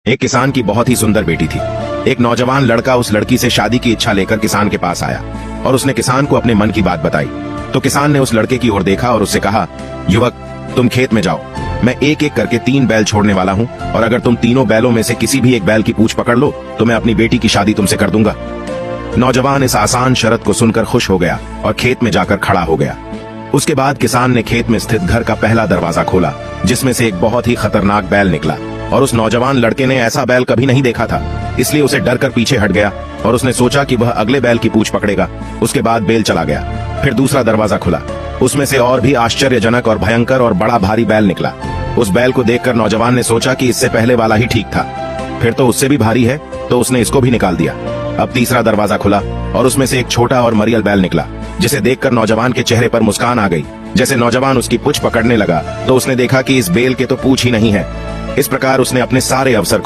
एक किसान की बहुत ही सुंदर बेटी थी। एक नौजवान लड़का उस लड़की से शादी की इच्छा लेकर किसान के पास आया और उसने किसान को अपने मन की बात बताई। तो किसान ने उस लड़के की ओर देखा और उससे कहा, युवक, तुम खेत में जाओ, मैं एक एक करके 3 बैल छोड़ने वाला हूँ और अगर तुम तीनों बैलों में से किसी भी एक बैल की पूंछ पकड़ लो तो मैं अपनी बेटी की शादी तुमसे कर दूंगा। नौजवान इस आसान शर्त को सुनकर खुश हो गया और खेत में जाकर खड़ा हो गया। उसके बाद किसान ने खेत में स्थित घर का पहला दरवाजा खोला, जिसमें से एक बहुत ही खतरनाक बैल निकला और उस नौजवान लड़के ने ऐसा बैल कभी नहीं देखा था, इसलिए उसे डर कर पीछे हट गया और उसने सोचा कि वह अगले बैल की पूंछ पकड़ेगा। उसके बाद बैल चला गया। फिर दूसरा दरवाजा खुला, उसमें से और भी आश्चर्यजनक और भयंकर और बड़ा भारी बैल निकला। उस बैल को देखकर नौजवान ने सोचा कि इससे पहले वाला ही ठीक था, फिर तो उससे भी भारी है, तो उसने इसको भी निकाल दिया। अब तीसरा दरवाजा खुला और उसमें से एक छोटा और मरियल बैल निकला, जिसे देखकर नौजवान के चेहरे पर मुस्कान आ गई। जैसे नौजवान उसकी पूंछ पकड़ने लगा तो उसने देखा कि इस बैल के तो पूंछ ही नहीं है। इस प्रकार उसने अपने सारे अवसर